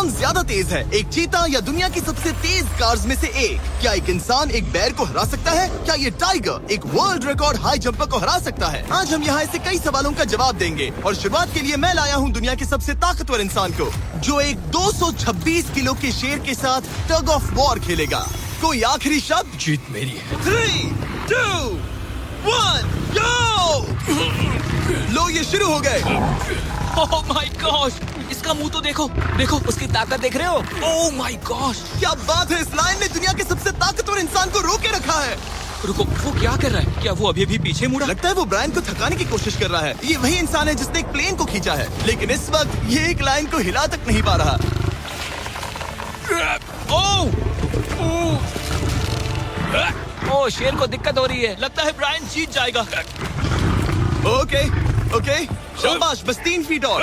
कौन ज्यादा तेज है, एक चीता या दुनिया की सबसे तेज कार्स में से एक? क्या एक इंसान एक बैर को हरा सकता है? क्या ये टाइगर एक वर्ल्ड रिकॉर्ड हाई जंपर को हरा सकता है? आज हम यहाँ ऐसे कई सवालों का जवाब देंगे और शुरुआत के लिए मैं लाया हूँ दुनिया के सबसे ताकतवर इंसान को, जो एक 226 किलो के शेर के साथ टग ऑफ वॉर खेलेगा। कोई आखिरी शब्द? जीत मेरी है। 3, 2, 1, go! लो ये शुरू हो गए। ओह माय गॉश, इसका मुंह तो देखो, देखो उसकी ताकत देख रहे हो? ओह माय गॉश, क्या बात है, इस लाइन ने दुनिया के सबसे ताकतवर इंसान को रोके रखा है। रुको, वो क्या कर रहा है? क्या वो अभी भी पीछे मुड़ा? लगता है वो ब्रायन को थकाने की कोशिश कर रहा है। ये वही इंसान है जिसने एक प्लेन को खींचा है, लेकिन इस वक्त ये एक लाइन को हिला तक नहीं पा रहा। ओह, शेर को दिक्कत हो रही है। लगता है ब्रायन जीत जाएगा। ओके, ओके, शाबाश, बस 3 फीट और,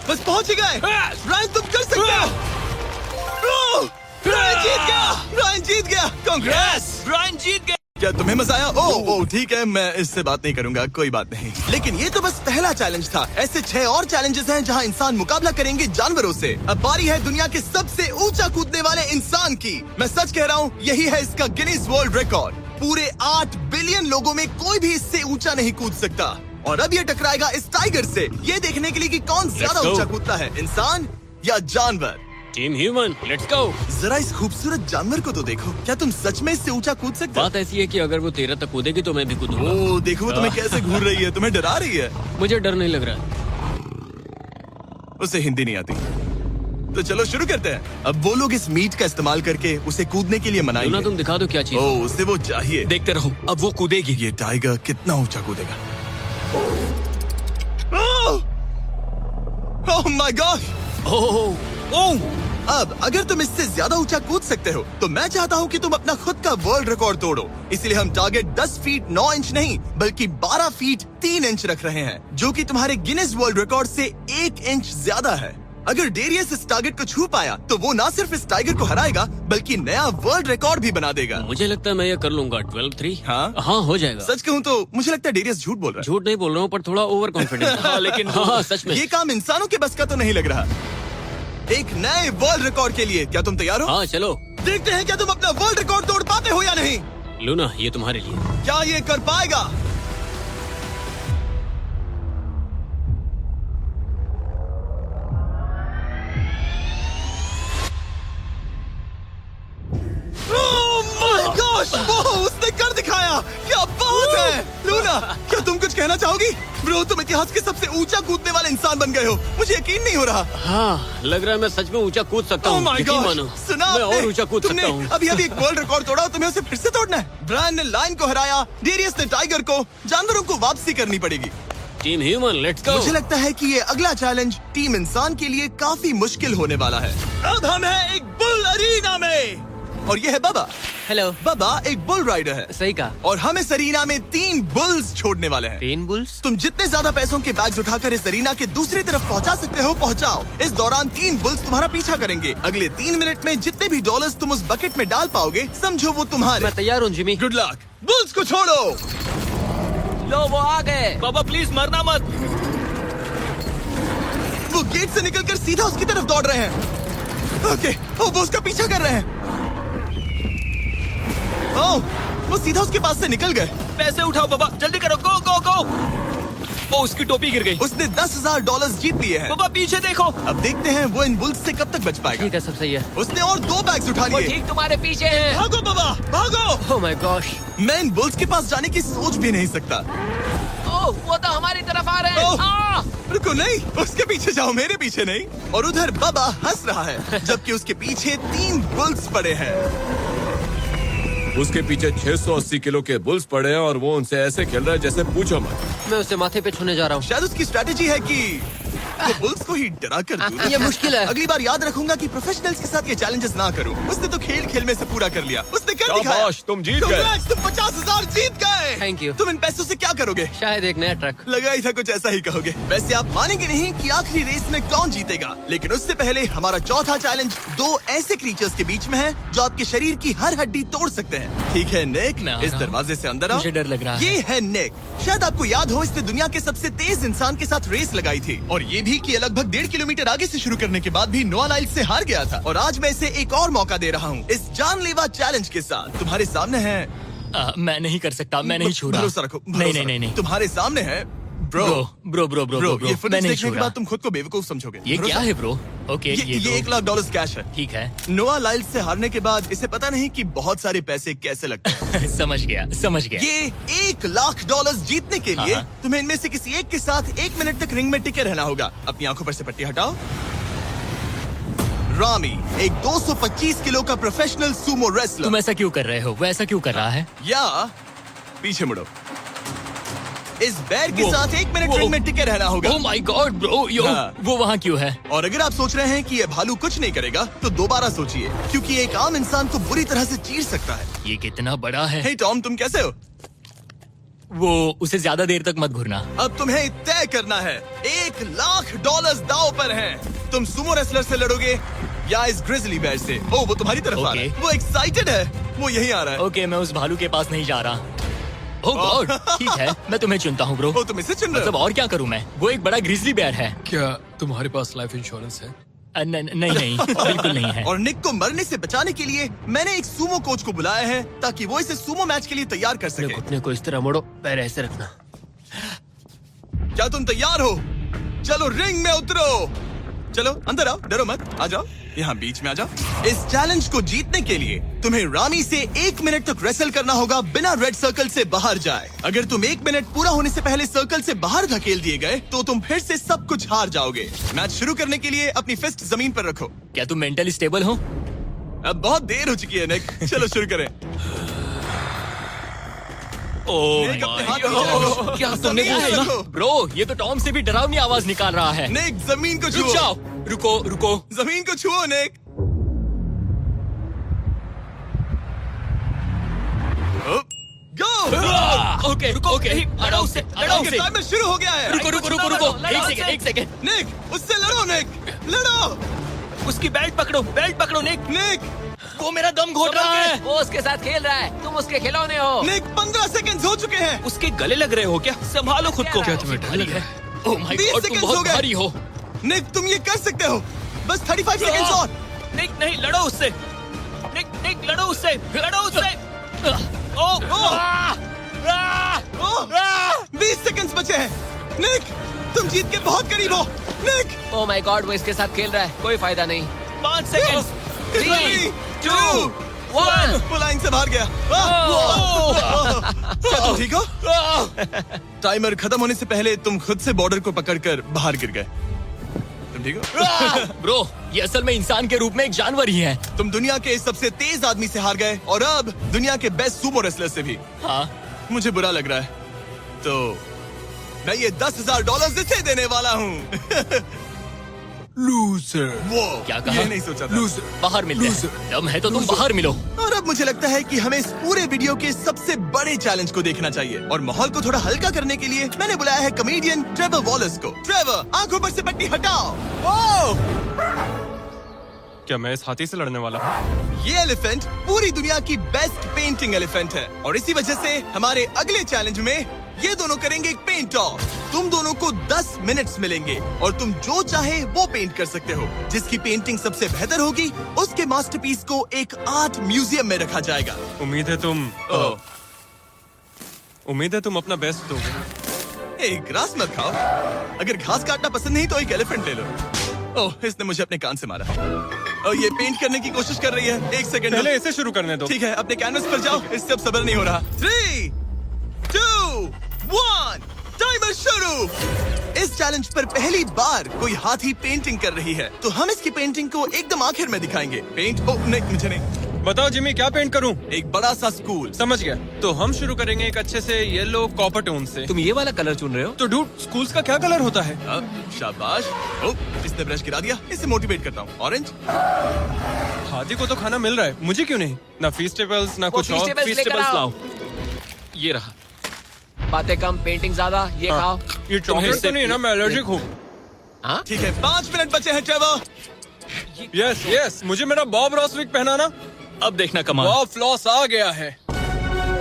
बस पहुंच ही गए। ब्रायन तुम कर सकते हो। ब्रायन जीत गया, ब्रायन जीत गया। कांग्रेस, ब्रायन जीत गया। क्या तुम्हें मजा आया? ओह ठीक है, मैं इससे बात नहीं करूंगा, कोई बात नहीं। लेकिन ये तो बस पहला चैलेंज था। ऐसे 6 और चैलेंजेस हैं जहां इंसान मुकाबला करेंगे जानवरों से। अब बारी है दुनिया के सबसे ऊंचा कूदने वाले इंसान की। मैं सच कह रहा हूँ, यही है इसका गिनीज वर्ल्ड रिकॉर्ड। पूरे 8 बिलियन लोगों में कोई भी इससे ऊंचा नहीं कूद सकता। और अब ये टकराएगा इस टाइगर से, ये देखने के लिए कि कौन ज्यादा ऊंचा कूदता है, इंसान या जानवर। Team human, let's go. जरा इस खूबसूरत जानवर को तो देखो, क्या तुम सच में इससे ऊंचा कूद सकते हो? बात ऐसी है कि अगर वो 13 तक कूदेगी तो मैं भी कूदूंगा। ओह देखो वो तुम्हें कैसे घूर रही है, तुम्हें डरा रही है। मुझे डर नहीं लग रहा। उसे हिंदी नहीं आती, तो चलो शुरू करते हैं। अब वो लोग इस मीट का इस्तेमाल करके उसे कूदने के लिए मनाएंगे। तुम दिखा दो क्या चीज। ओह उसे वो चाहिए। देखते रहो, अब वो कूदेगी। ये टाइगर कितना ऊंचा कूदेगा। Oh my God. ओह, अब अगर तुम इससे ज्यादा ऊंचा कूद सकते हो तो मैं चाहता हूँ कि तुम अपना खुद का वर्ल्ड रिकॉर्ड तोड़ो। इसलिए हम टारगेट 10 फीट 9 इंच नहीं बल्कि 12 फीट 3 इंच रख रहे हैं, जो कि तुम्हारे गिनीज वर्ल्ड रिकॉर्ड से 1 इंच ज्यादा है। अगर डेरियस इस टारगेट को छू पाया तो वो न सिर्फ इस टाइगर को हराएगा बल्कि नया वर्ल्ड रिकॉर्ड भी बना देगा। मुझे लगता है मैं ये कर लूंगा। 12-3। हाँ हो जाएगा। सच कहूँ तो मुझे लगता है डेरियस झूठ बोल रहा है। झूठ नहीं बोल रहा हूँ, पर थोड़ा ओवर कॉन्फिडेंस। लेकिन हाँ सच में ये काम इंसानों के बस का तो नहीं लग रहा। एक नए वर्ल्ड रिकॉर्ड के लिए क्या तुम तैयार हो? हाँ चलो देखते हैं क्या तुम अपना वर्ल्ड रिकॉर्ड तोड़ पाते हो या नहीं। लूना, ये तुम्हारे लिए। क्या ये कर पाएगा? Oh my gosh! वो उसने कर दिखाया। क्या बात है लूना, क्या तुम कुछ कहना चाहोगी? ब्रो तुम इतिहास के सबसे ऊंचा कूदने वाले इंसान बन गए हो, मुझे यकीन नहीं हो रहा। हाँ लग रहा है मैं सच में ऊंचा कूद सकता हूँ। यकीन मानो, सुना मैं और ऊंचा कूद सकता हूँ। अभी एक वर्ल्ड रिकॉर्ड तोड़ा, तुम्हें उसे फिर से तोड़ना है। ब्रायन ने लाइन को हराया, डेरियस ने टाइगर को, जानवरों को वापसी करनी पड़ेगी। Team human, let's go. मुझे लगता है कि ये अगला चैलेंज टीम इंसान के लिए काफी मुश्किल होने वाला है। अब हम हैं एक बुल अरीना में और ये है बाबा। हेलो। बाबा एक बुल राइडर है। सही कहा। और हम इस अरीना में 3 बुल्स छोड़ने वाले हैं। 3 बुल्स? तुम जितने ज्यादा पैसों के बैग्स उठाकर इस अरीना के दूसरी तरफ पहुंचा सकते हो पहुंचाओ। इस दौरान 3 बुल्स तुम्हारा पीछा करेंगे। अगले 3 मिनट में जितने भी डॉलर्स तुम उस बकेट में डाल पाओगे समझो वो तुम्हारे। मैं तैयार हूँ जिमी। Good luck. बुल्स को छोड़ो। लो वो आ गए। बाबा प्लीज मरना मत। वो गेट से निकलकर सीधा उसकी तरफ दौड़ रहे हैं। ओके, वो उसका पीछा कर रहे हैं। ओह, वो सीधा उसके पास से निकल गए। पैसे उठाओ बाबा, जल्दी करो, गो गो गो। ओ उसकी टोपी गिर गई। उसने $10,000 जीत लिए हैं। बाबा पीछे देखो। अब देखते हैं वो इन बुल्स से कब तक बच पाएगा। ठीक है, सब सही है। उसने और 2 बैग्स उठा वो लिए। ठीक तुम्हारे पीछे है। भागो बाबा, भागो। Oh my gosh. मैं इन बुल्स के पास जाने की सोच भी नहीं सकता। ओह वो तो हमारी तरफ आ रहे ओह। हैं। रुको, नहीं, उसके पीछे जाओ, मेरे पीछे नहीं। और उधर बाबा हंस रहा है जबकि उसके पीछे 3 बुल्स पड़े हैं। उसके पीछे 680 किलो के बुल्स पड़े हैं और वो उनसे ऐसे खेल रहा है जैसे पूछो मत। मैं उसे माथे पे छूने जा रहा हूँ। शायद उसकी स्ट्रेटेजी है कि वो बुल्स को ही डरा कर दूं। ये मुश्किल है। अगली बार याद रखूंगा कि प्रोफेशनल्स के साथ ये चैलेंजेस ना करूं। उसने तो खेल खेल में से पूरा कर लिया। उसने कर दिखाया। शाबाश, तुम जीत गए। Congrats, तुम 50,000 जीत गए। Thank you। तुम इन पैसों से क्या करोगे? शायद एक नया ट्रक। लगा ही था कुछ ऐसा ही कहोगे। वैसे आप मानेंगे नहीं कि आखिरी रेस में कौन जीतेगा, लेकिन उससे पहले हमारा चौथा चैलेंज 2 ऐसे क्रीचर्स के बीच में है जो आपके शरीर की हर हड्डी तोड़ सकते हैं। ठीक है निक, इस दरवाजे से अंदर आओ। मुझे डर लग रहा है। ये है निक। शायद आपको याद हो इसने दुनिया के सबसे तेज इंसान के साथ रेस लगाई थी और ये भी कि ये लगभग 1.5 किलोमीटर आगे से शुरू करने के बाद भी नोआ लाइल्स से हार गया था और आज मैं इसे एक और मौका दे रहा हूँ इस जानलेवा चैलेंज के साथ। तुम्हारे सामने है मैं नहीं कर सकता, मैं नहीं छू रहा। भरोसा रखो, नहीं नहीं नहीं नहीं। तुम्हारे सामने है ब्रो ब्रो ये फुटेज मैं नहीं देखने छू के रहा। बाद तुम खुद को बेवकूफ समझोगे। ये क्या है ब्रो? ओके ये $1 लाख कैश है। ठीक है। नोआ लाइल्स से हारने के बाद इसे पता नहीं कि बहुत सारे पैसे कैसे लगते हैं। समझ गया। ये $1 लाख जीतने के लिए हाँ। तुम्हें इनमें से किसी एक के साथ 1 मिनट तक रिंग में टिके रहना होगा। अपनी आंखों पर से पट्टी हटाओ। रामी एक 225 किलो का प्रोफेशनल सूमो रेसलर। तुम ऐसा क्यों कर रहे हो? वो ऐसा क्यों कर रहा है? या पीछे मुड़ो। इस बैर के साथ 1 मिनट रिंग में टिके रहना होगा। ओह माय गॉड ब्रो, हाँ। वो वहाँ क्यों है? और अगर आप सोच रहे हैं कि ये भालू कुछ नहीं करेगा तो दोबारा सोचिए, क्योंकि ये एक आम इंसान को बुरी तरह से चीर सकता है। ये कितना बड़ा है? हे टॉम, तुम कैसे हो? वो उसे ज्यादा देर तक मत घूरना। अब तुम्हें तय करना है। $1 लाख दांव पर हैं। तुम सुमो रेसलर से लड़ोगे या इस ग्रिजली बेयर से? ओ, वो तुम्हारी तरफ आ रहा है। Okay. वो एक्साइटेड है। वो यहीं आ रहा है। ओके, मैं उस भालू के पास नहीं जा रहा। ओह गॉड, ठीक है, मैं तुम्हें चुनता हूँ ब्रो। ओ, तुम इसे चुन रहे मतलब हो? और क्या करूँ मैं? वो एक बड़ा ग्रिजली बेयर है। क्या तुम्हारे पास लाइफ इंश्योरेंस है? नहीं बिल्कुल नहीं है। और निक को मरने से बचाने के लिए मैंने एक सूमो कोच को बुलाया है ताकि वो इसे सूमो मैच के लिए तैयार कर अपने सके। घुटने को इस तरह मोड़ो, पैर ऐसे रखना। क्या तुम तैयार हो? चलो रिंग में उतरो। चलो अंदर आओ, डरो मत, आ जाओ, यहाँ बीच में आ जाओ। इस चैलेंज को जीतने के लिए तुम्हें रामी से 1 मिनट तक रेसल करना होगा बिना रेड सर्कल से बाहर जाए। अगर तुम 1 मिनट पूरा होने से पहले सर्कल से बाहर धकेल दिए गए तो तुम फिर से सब कुछ हार जाओगे। मैच शुरू करने के लिए अपनी फिस्ट जमीन पर रखो। क्या तुम मेंटली स्टेबल हो? अब बहुत देर हो चुकी है निक, चलो शुरू करें। ओह निक, अपने माय हाथ नीचे रखो। क्या तुमने जमीन वो पे सुना? रखो। ब्रो, ये तो टॉम से भी डरावनी आवाज निकाल रहा है। निक, जमीन को रुक छुओ। जाओ, रुको। जमीन को छुओ निक। गो। ओके, हटाओ उसे, हटाओ उसे। टाइमर शुरू हो गया है। रुको, एक सेकंड। निक, उससे लड़ो निक, लड़ो। उसकी बेल्ट पकड़ो निक। निक, वो मेरा दम घोट रहा है। वो उसके साथ खेल रहा है, तुम उसके खिलौने हो। निक 15 सेकंड हो चुके हैं। उसके गले लग रहे हो क्या? संभालो खुद को। क्या तुम्हें डर लग रहा है? ओह माय 20 गॉड, तुम सेकंड्स बहुत हो गए। भारी हो। निक, तुम ये कर सकते हो। बस 35 सेकंड्स और। निक, नहीं, लड़ो उससे। निक, लड़ो उससे। ओह, 20 सेकंड्स बचे हैं। निक, तुम जीत के बहुत करीब हो। निक, ओह माय गॉड, वो इसके साथ खेल रहा है, कोई फायदा नहीं। 5 सेकंड। 3, 2, 1। वो लाइन से बाहर गया। क्या तुम ठीक हो? टाइमर खत्म होने से पहले तुम खुद से बॉर्डर को पकड़कर बाहर गिर गए। तुम ठीक हो? ब्रो, ये असल में इंसान के रूप में एक जानवर ही है। तुम दुनिया के सबसे तेज आदमी से हार गए और अब दुनिया के बेस्ट सूमो रेसलर से भी। हाँ, मुझे बुरा लग रहा है, तो मैं ये $10,000 इसे देने वाला हूँ। लूजर। वो क्या कहा? ये नहीं सोचा था। लूजर। बाहर मिलते हैं। Loser. दम है तो तुम बाहर मिलो। और अब मुझे लगता है कि हमें इस पूरे वीडियो के सबसे बड़े चैलेंज को देखना चाहिए और माहौल को थोड़ा हल्का करने के लिए मैंने बुलाया है कॉमेडियन ट्रेवर वॉलस को। ट्रेवर, आंखों पर से पट्टी हटाओ। ओह! क्या मैं इस हाथी से लड़ने वाला हूँ? ये एलिफेंट पूरी दुनिया की बेस्ट पेंटिंग एलिफेंट है और इसी वजह से हमारे अगले चैलेंज में ये दोनों करेंगे एक पेंट ऑफ। तुम दोनों को 10 मिनट्स मिलेंगे और तुम जो चाहे वो पेंट कर सकते हो। जिसकी पेंटिंग सबसे बेहतर होगी उसके मास्टरपीस को एक आर्ट म्यूजियम में रखा जाएगा। उम्मीद है तुम अपना बेस्ट दोगे। ग्रास मत खाओ। अगर घास काटना पसंद नहीं तो एक एलिफेंट ले लो। ओह, इसने मुझे अपने कान से मारा। और ये पेंट करने की कोशिश कर रही है। 1 सेकंड। पहले इसे शुरू करने दो। ठीक है, अपने कैनवस पर जाओ। इससे अब सब्र नहीं हो रहा। 3, 2, 1, टाइमर शुरू। इस चैलेंज पर पहली बार कोई हाथी पेंटिंग कर रही है, तो हम इसकी पेंटिंग को एकदम आखिर में दिखाएंगे। पेंट नहीं, मुझे नहीं। बताओ जिमी, क्या पेंट करूं? एक बड़ा सा स्कूल। समझ गया। तो हम शुरू करेंगे एक अच्छे से येलो कॉपर टोन से। तुम ये वाला कलर चुन रहे हो? तो डूड, स्कूल्स का क्या कलर होता है? शाबाश। इसने ब्रश गिरा दिया। इसे मोटिवेट करता हूँ। ऑरेंज। हाथी को तो खाना मिल रहा है, मुझे क्यों नहीं? ना फेस्टिवल्स ना कुछ और। Feastables लेकर आओ। ये रहा। बातें कम, पेंटिंग ज्यादा। ये खाओ। ये चॉकलेट तो नहीं है ना? मैं एलर्जिक हूँ। हाँ? ठीक है, 5 मिनट बचे हैं ट्रेवर। यस, मुझे मेरा बॉब रॉस विग पहनाना। अब देखना कमाल। वाह, फ्लॉस आ गया है।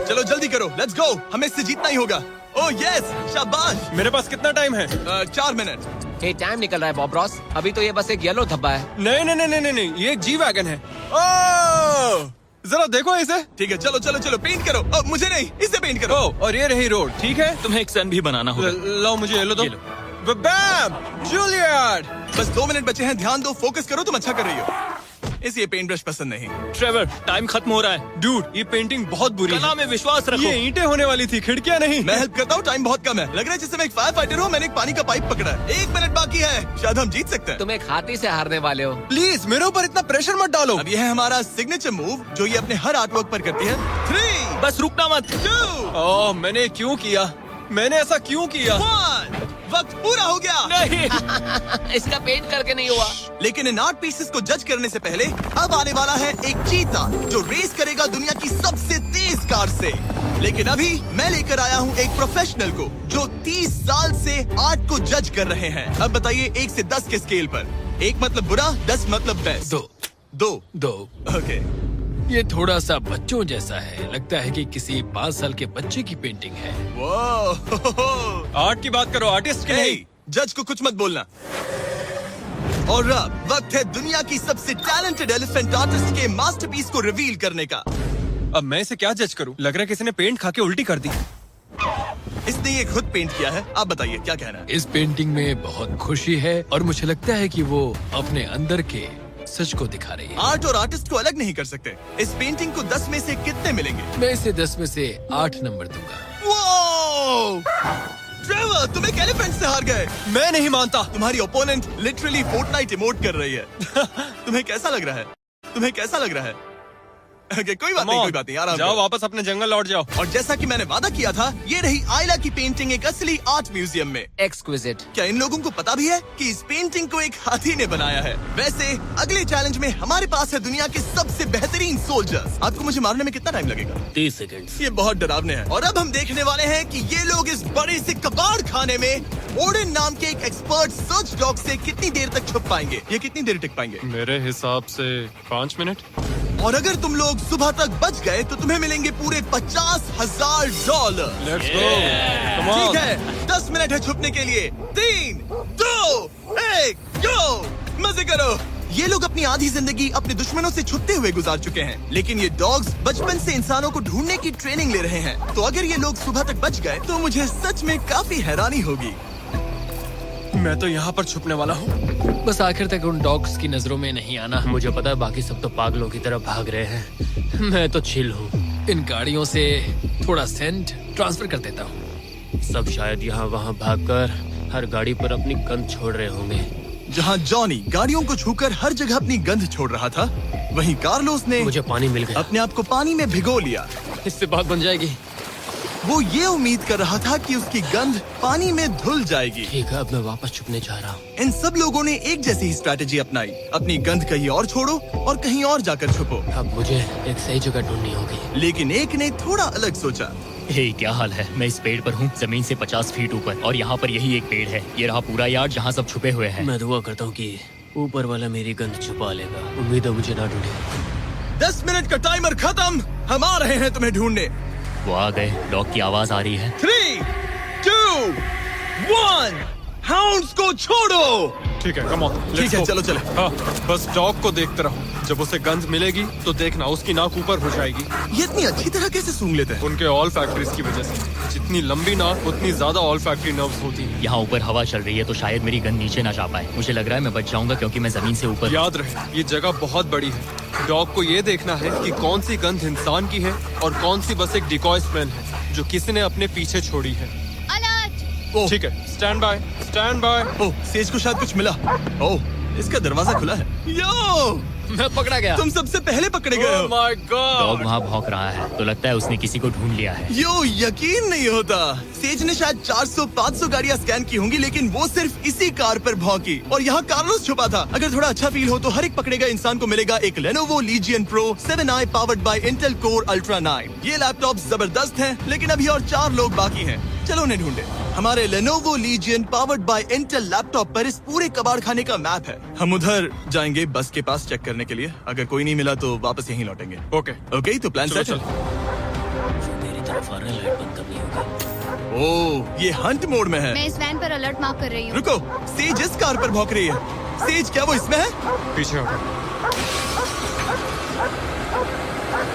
चलो जल्दी करो, लेट्स गो। हमें इससे जीतना ही होगा। ओह यस, शाबाश। मेरे पास कितना टाइम है? 4 मिनट। ये टाइम निकल रहा है बॉब रॉस। अभी तो ये बस एक येलो धब्बा है। नहीं, ये एक जी वैगन है। ओह, जरा देखो इसे। ठीक है, चलो चलो चलो, पेंट करो। मुझे नहीं, इसे पेंट करो। ओ, और ये रही रोड, ठीक है। तुम्हें एक सन भी बनाना होगा। लाओ मुझे येलो दो। ये लो। बैम, जूलियट। बस 2 मिनट बचे हैं, ध्यान दो, फोकस करो, तुम अच्छा कर रही हो। इसे ये पेंट ब्रश पसंद नहीं। ट्रेवर, टाइम खत्म हो रहा है। डूड, ये पेंटिंग बहुत बुरी कला है। में विश्वास रखो। ये ईंटें होने वाली थी, खिड़कियां नहीं। मैं हेल्प करता हूँ, टाइम बहुत कम है। लग रहा है जैसे मैं एक फायर फाइटर हूँ, मैंने एक पानी का पाइप पकड़ा है। 1 मिनट बाकी है, शायद हम जीत सकते हैं। तुम एक हाथी से हारने वाले हो। प्लीज मेरे ऊपर इतना प्रेशर मत डालो। अब ये है हमारा सिग्नेचर मूव, जो ये अपने हर आर्टवर्क पर करती है। 3, बस रुकना मत। 2, ओह, मैंने क्यों किया? मैंने ऐसा क्यों किया? 1, वक्त पूरा हो गया। नहीं। इसका पेंट करके नहीं हुआ। लेकिन इन आर्ट पीसेस को जज करने से पहले अब आने वाला है एक चीता जो रेस करेगा दुनिया की सबसे तेज कार से। लेकिन अभी मैं लेकर आया हूँ एक प्रोफेशनल को जो 30 साल से आर्ट को जज कर रहे हैं। अब बताइए 1 से 10 के स्केल पर, 1 मतलब बुरा, 10 मतलब बेस्ट। 2। ओके। ये थोड़ा सा बच्चों जैसा है। लगता है कि किसी 5 साल के बच्चे की पेंटिंग है। वो आर्ट की बात करो, आर्टिस्ट की नहीं। जज को कुछ मत बोलना। और अब वक्त है दुनिया की सबसे टैलेंटेड एलिफेंट आर्टिस्ट के मास्टरपीस को रिवील करने का। अब मैं इसे क्या जज करूं? लग रहा है किसी ने पेंट खा के उल्टी कर दी। इसने ये खुद पेंट किया है। आप बताइए क्या कहना है? इस पेंटिंग में बहुत खुशी है और मुझे लगता है कि वो अपने अंदर के सच को दिखा रही है। आर्ट और आर्टिस्ट को अलग नहीं कर सकते। इस पेंटिंग को 10 में से कितने मिलेंगे? मैं इसे 10 में से 8 नंबर दूंगा। वो ट्रेवर, तुम एक एलिफेंट से हार गए। मैं नहीं मानता। तुम्हारी ओपोनेंट लिटरली फोर्टनाइट इमोट कर रही है। तुम्हें कैसा लग रहा है? Okay, कोई बात नहीं, आराम जाओ, करो। वापस अपने जंगल लौट जाओ। और जैसा कि मैंने वादा किया था, ये रही आयला की पेंटिंग एक असली आर्ट म्यूजियम में। एक्सक्विजिट। क्या इन लोगों को पता भी है कि इस पेंटिंग को एक हाथी ने बनाया है? वैसे अगले चैलेंज में हमारे पास है दुनिया के सबसे बेहतरीन सोल्जर्स। आपको मुझे मारने में कितना टाइम लगेगा? 30 सेकंड। ये बहुत डरावने हैं। और अब हम देखने वाले हैं कि ये लोग इस बड़े से कबाड़ खाने में ओडेन नाम के एक एक्सपर्ट सर्च डॉग से कितनी देर तक छुप पाएंगे। ये कितनी देर टिक पाएंगे? मेरे हिसाब से 5 मिनट। और अगर तुम लोग सुबह तक बच गए तो तुम्हें मिलेंगे पूरे $50,000। Let's go, come on. ठीक है, 10 मिनट है छुपने के लिए। 3, 2, 1, गो! मजे करो। ये लोग अपनी आधी जिंदगी अपने दुश्मनों से छुपते हुए गुजार चुके हैं, लेकिन ये डॉग्स बचपन से इंसानों को ढूंढने की ट्रेनिंग ले रहे हैं। तो अगर ये लोग सुबह तक बच गए तो मुझे सच में काफी हैरानी होगी। मैं तो यहाँ पर छुपने वाला हूँ। बस आखिर तक उन डॉग्स की नजरों में नहीं आना। मुझे पता है बाकी सब तो पागलों की तरफ भाग रहे हैं। मैं तो चिल हूँ। इन गाड़ियों से थोड़ा सेंट ट्रांसफर कर देता हूँ। सब शायद यहाँ वहाँ भागकर हर गाड़ी पर अपनी गंध छोड़ रहे होंगे। जहाँ जॉनी गाड़ियों को छूकर हर जगह अपनी गंध छोड़ रहा था, वहीं कार्लोस ने मुझे पानी मिल गया। अपने आप को पानी में भिगो लिया। इससे बात बन जाएगी। वो ये उम्मीद कर रहा था कि उसकी गंध पानी में धुल जाएगी। ठीक है, अब मैं वापस छुपने जा रहा हूँ। इन सब लोगों ने एक जैसी ही स्ट्रैटेजी अपनाई। अपनी गंध कहीं और छोड़ो और कहीं और जाकर छुपो। अब मुझे एक सही जगह ढूंढनी होगी। लेकिन एक ने थोड़ा अलग सोचा। हे, क्या हाल है? मैं इस पेड़ पर हूँ, जमीन से 50 फीट ऊपर, और यहाँ पर यही एक पेड़ है। ये रहा पूरा यार्ड जहाँ सब छुपे हुए हैं। मैं दुआ करता हूँ कि ऊपर वाला मेरी गंध छुपा लेगा। उम्मीद है मुझे ना ढूंढे। 10 मिनट का टाइमर खत्म। हम आ रहे हैं तुम्हें ढूंढने। वो आ गए। डॉग की आवाज आ रही है। 3, 2, 1, हाउंड्स को छोड़ो। ठीक है, कम ऑन। ठीक है, चलो चले। हाँ, बस डॉग को देखते रहो। जब उसे गंध मिलेगी तो देखना उसकी नाक ऊपर हो जाएगी। ये इतनी अच्छी तरह कैसे सूंघ लेते हैं? उनके ऑल फैक्ट्रीज की वजह से। जितनी लंबी नाक उतनी ज्यादा ऑल फैक्ट्री नर्व्स होती हैं। यहाँ ऊपर हवा चल रही है तो शायद मेरी गंध नीचे ना जा पाए। मुझे लग रहा है मैं बच जाऊंगा क्योंकि मैं जमीन से ऊपर। याद रहे, ये जगह बहुत बड़ी है। डॉग को ये देखना है कि कौन सी गंध इंसान की है और कौन सी बस एक डिकॉय स्मेल है जो किसी ने अपने पीछे छोड़ी है। ओह, ठीक है, stand by, stand by. Oh, says को शायद कुछ मिला। ओह, इसका दरवाजा खुला है। यो, मैं पकड़ा गया। तुम सबसे पहले पकड़े गए हो। My dog God. वहाँ भौंक रहा है तो लगता है उसने किसी को ढूंढ लिया है। यो, यकीन नहीं होता। सेज ने शायद 400-500 गाड़ियां स्कैन की होंगी, लेकिन वो सिर्फ इसी कार पर भौंकी। और यहाँ कार्लोस छुपा था। अगर थोड़ा अच्छा फील हो तो हर एक पकड़े गए इंसान को मिलेगा एक Lenovo Legion Pro 7i powered by Intel Core Ultra 9। ये लैपटॉप जबरदस्त हैं, लेकिन अभी और 4 लोग बाकी हैं। चलो उन्हें ढूंढे। हमारे Lenovo Legion powered by Intel laptop पर इस पूरे कबाड़ खाने का मैप है। हम उधर जाएंगे बस के पास चेक करने के लिए। अगर कोई नहीं मिला तो वापस यहीं लौटेंगे। ओके, ओके, तो प्लान चलो सेट है। चलो। मेरी तरफ आ रहा है, लाइट बंद करनी होगी। ओह, ये हंट मोड में है। मैं इस वैन पर अलर्ट मार्क कर रही हूँ। रुको, सेज इस कार पर भौंक रही है। सेज, क्या वो इसमें है? पीछे हटो।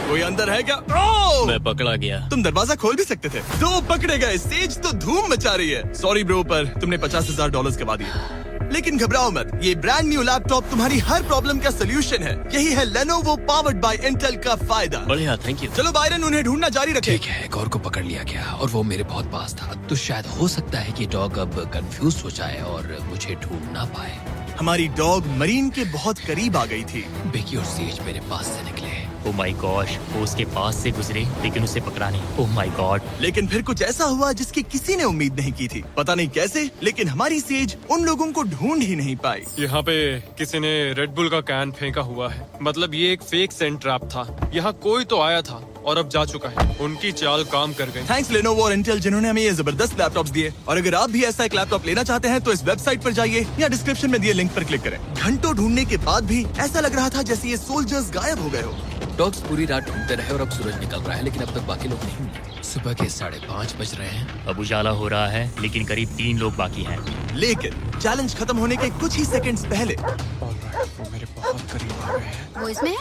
कोई अंदर है क्या? ओह! मैं पकड़ा गया। तुम दरवाजा खोल भी सकते थे। दो पकड़े गए। सेज तो धूम मचा रही है। सॉरी ब्रो, पर तुमने $50,000 गवा दिए। लेकिन घबराओ मत, ये ब्रांड न्यू लैपटॉप तुम्हारी हर प्रॉब्लम का सोल्यूशन है। यही है Lenovo पावर्ड बाय इंटेल का फायदा। बढ़िया, थैंक यू। चलो बायरन, उन्हें ढूंढना जारी रखे। ठीक है, एक और को पकड़ लिया गया और वो मेरे बहुत पास था। तो शायद हो सकता है कि डॉग अब कंफ्यूज हो जाए और मुझे ढूंढ ना पाए। हमारी डॉग मरीन के बहुत करीब आ गई थी। बेकी और सेज मेरे पास से निकले। ओह माय गॉश, वो उसके पास से गुजरे लेकिन उसे पकड़ा नहीं। Oh my God. लेकिन फिर कुछ ऐसा हुआ जिसकी किसी ने उम्मीद नहीं की थी। पता नहीं कैसे, लेकिन हमारी सेज उन लोगों को ढूंढ ही नहीं पाई। यहाँ पे किसी ने रेड बुल का कैन फेंका हुआ है। मतलब ये एक फेक सेंट ट्रैप था। यहाँ कोई तो आया था और अब जा चुका है। उनकी चाल काम कर गई। थैंक्स Lenovo और इंटेल, जिन्होंने हमें ये जबरदस्त लैपटॉप्स दिए। और अगर आप भी ऐसा एक लैपटॉप लेना चाहते हैं तो इस वेबसाइट पर जाइए या डिस्क्रिप्शन में दिए लिंक पर क्लिक करें। घंटों ढूंढने के बाद भी ऐसा लग रहा था जैसे ये सोल्जर्स गायब हो गए हो। डॉग्स पूरी रात ढूंढते रहे और अब सूरज निकल रहा है, लेकिन अब तक बाकी लोग नहीं मिले। सुबह के 5:30 बज रहे हैं। अब उजाला हो रहा है लेकिन करीब 3 लोग बाकी हैं। लेकिन चैलेंज खत्म होने के कुछ ही सेकंड्स पहले वो मेरे बहुत करीब आ गए हैं। वो इसमें है?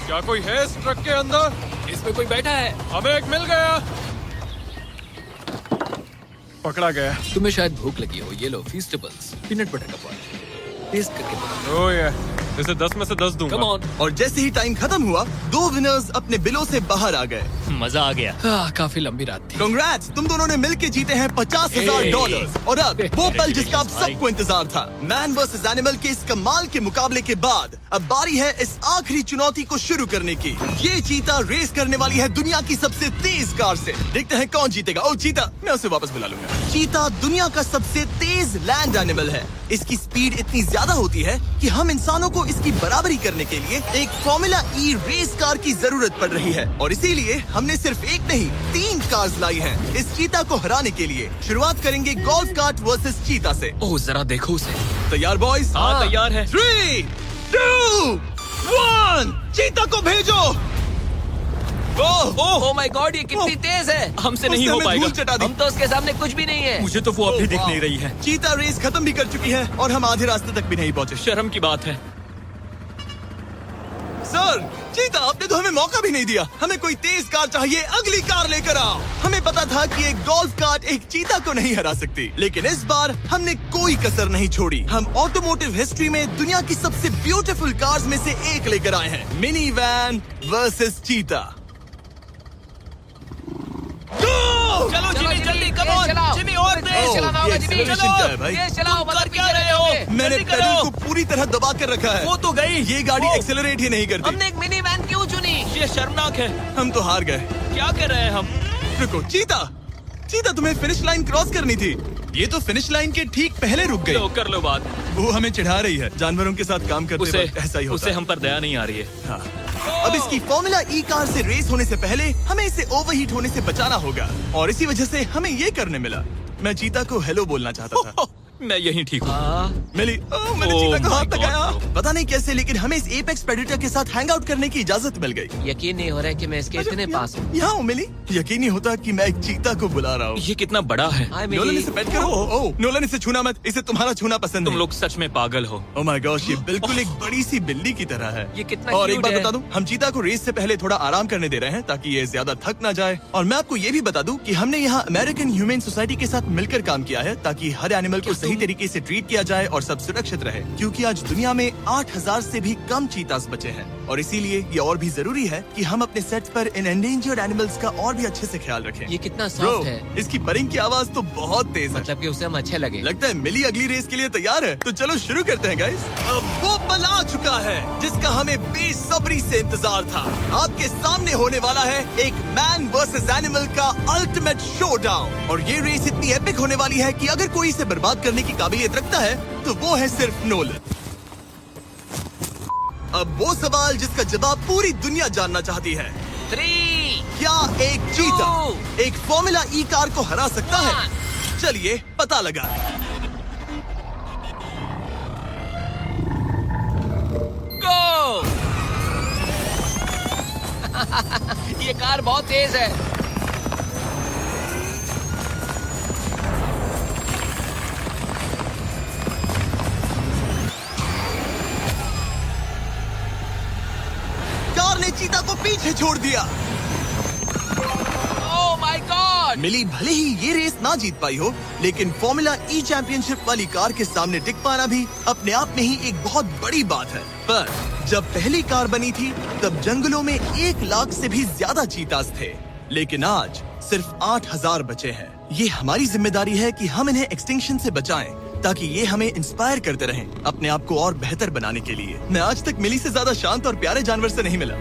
क्या कोई है इस ट्रक के अंदर? इसमें कोई बैठा है। हमें एक मिल गया। पकड़ा गया। तुम्हें शायद भूख लगी हो। ये लो फीस्टेबल्स, पीनट बटर का बॉल। टेस्ट करके बताओ। ओह ये, इसे 10 में से 10 दूंगा। Come on. और जैसे ही टाइम खत्म हुआ, 2 विनर्स अपने बिलों से बाहर आ गए। मजा आ गया। काफी लंबी रात थी। कांग्रेट्स, तुम दोनों ने मिलके जीते हैं $50,000। और अब वो पल जिसका आप सबको इंतजार था, मैन वर्सेस एनिमल के इस कमाल के मुकाबले के बाद अब बारी है इस आखिरी चुनौती को शुरू करने की। ये चीता रेस करने वाली है दुनिया की सबसे तेज कार से। देखते हैं कौन जीतेगा। ओ चीता, मैं उसे वापस बुला लूंगा। चीता दुनिया का सबसे तेज लैंड एनिमल है। इसकी स्पीड इतनी ज्यादा होती है कि हम इंसानों को इसकी बराबरी करने के लिए एक फॉर्मूला ई रेस कार की जरूरत पड़ रही है। और इसीलिए हमने सिर्फ एक नहीं 3 कार्स लाई हैं इस चीता को हराने के लिए। शुरुआत करेंगे गोल्फ कार्ट वर्सेस चीता से। ओह जरा देखो उसे। तैयार बॉयज? हाँ, तैयार है। 3, 2, 1, चीता को भेजो। ओह माय गॉड, ये कितनी तेज है। हमसे नहीं हो उसने हमें पाएगा। धूल चटा दी। हम तो उसके सामने कुछ भी नहीं है। मुझे तो वो अभी दिख वाह। नहीं रही है। चीता रेस खत्म भी कर चुकी है और हम आधे रास्ते तक भी नहीं पहुंचे। शर्म की बात है। सर, चीता, आपने तो हमें मौका भी नहीं दिया। हमें कोई तेज कार चाहिए, अगली कार लेकर आओ। हमें पता था कि एक गोल्फ कार्ट एक चीता को नहीं हरा सकती, लेकिन इस बार हमने कोई कसर नहीं छोड़ी। हम ऑटोमोटिव हिस्ट्री में दुनिया की सबसे ब्यूटीफुल कार्स में से एक लेकर आए हैं। मिनी वैन वर्सेस चीता। चलो जिमी जल्दी, कम ऑन जिमी, और तेज ओह, चलाना होगा ये जिमी। acceleration क्या है भाई? तेज चलाओ, कर मतलब क्या पीछे रहे हो? रहोगे। मैंने जल्दी करो। पेडल को पूरी तरह दबा कर रखा है। वो तो गई। ये गाड़ी वो- एक्सेलरेट ही नहीं करती। हमने एक मिनी वैन क्यों चुनी? ये शर्मनाक है। हम तो हार गए। क्या कर रहे हैं हम? रुको, चीता, चीता, तुम्हें फिनिश लाइन क्रॉस करनी थी। ये तो फिनिश लाइन के ठीक पहले रुक लो, गई। कर लो बात। वो हमें चिढ़ा रही है। जानवरों के साथ काम करते उसे वक्त ऐसा ही होता उसे है। हम पर दया नहीं आ रही है। हाँ। अब इसकी फॉर्मूला ई कार से रेस होने से पहले हमें इसे ओवरहीट होने से बचाना होगा, और इसी वजह से हमें ये करने मिला। मैं चीता को हेलो बोलना चाहता था। मैं यहीं ठीक हूँ। मिली। मैंने Oh चीता को my हाथ God, लगाया। bro. पता नहीं कैसे, लेकिन हमें इस एपेक्स प्रेडेटर के साथ हैंग आउट करने की इजाजत मिल गई। यकीन नहीं हो रहा है कि मैं इसके इतने पास हूँ। यहाँ हूँ मिली। यकीन नहीं होता कि मैं एक चीता को बुला रहा हूँ। ये कितना बड़ा है। हाय नोलन, मिली। इसे पेट करो। ओह, नोलन, इसे छूना मत। इसे तुम्हारा छूना पसंद तुम नहीं। लोग सच में पागल हो। ओह माय गॉश, ये बिल्कुल एक बड़ी सी बिल्ली की तरह है। ये कितना और एक cute बात है। बता दूं, हम चीता को रेस से पहले थोड़ा आराम करने दे रहे हैं ताकि ये ज्यादा थक ना जाए। और मैं आपको ये भी बता दूं कि हमने यहाँ अमेरिकन ह्यूमन सोसाइटी के साथ मिलकर काम किया है ताकि हर एनिमल को सही तरीके से ट्रीट किया जाए और सब सुरक्षित रहे, क्योंकि आज दुनिया में 8,000 से भी कम चीतास बचे हैं। और इसीलिए ये और भी जरूरी है कि हम अपने सेट्स पर इन एंडेंजर्ड एनिमल्स का और भी अच्छे से ख्याल रखें। ये कितना ब्रो, सॉफ्ट है। इसकी परिंग की आवाज तो बहुत तेज है। मतलब कि उसे हम अच्छे लगे। लगता है मिली अगली रेस के लिए तैयार है। तो चलो शुरू करते हैं गाइस। अब वो पल आ चुका है जिसका हमें बेसब्री से इंतजार था। आपके सामने होने वाला है एक मैन वर्सेस एनिमल का अल्टीमेट शोडाउन। और ये रेस इतनी एपिक होने वाली है कि अगर कोई इसे बर्बाद करने की काबिलियत रखता है तो वो है सिर्फ नोलन। अब वो सवाल जिसका जवाब पूरी दुनिया जानना चाहती है, 3, क्या एक चीता एक फॉर्मूला ई कार को हरा सकता है? चलिए पता लगा। गो। ये कार बहुत तेज है। चीता को पीछे छोड़ दिया। Oh my God. मिली भले ही ये रेस ना जीत पाई हो, लेकिन फॉर्मूला ई चैंपियनशिप वाली कार के सामने टिक पाना भी अपने आप में ही एक बहुत बड़ी बात है। पर जब पहली कार बनी थी तब जंगलों में 1 लाख से भी ज्यादा चीतास थे, लेकिन आज सिर्फ 8000 बचे हैं। ये हमारी जिम्मेदारी है कि हम इन्हें एक्सटिंक्शन से बचाएं, ताकि ये हमें इंस्पायर करते रहें अपने आप को और बेहतर बनाने के लिए। मैं आज तक मिली से ज्यादा शांत और प्यारे जानवर से नहीं मिला।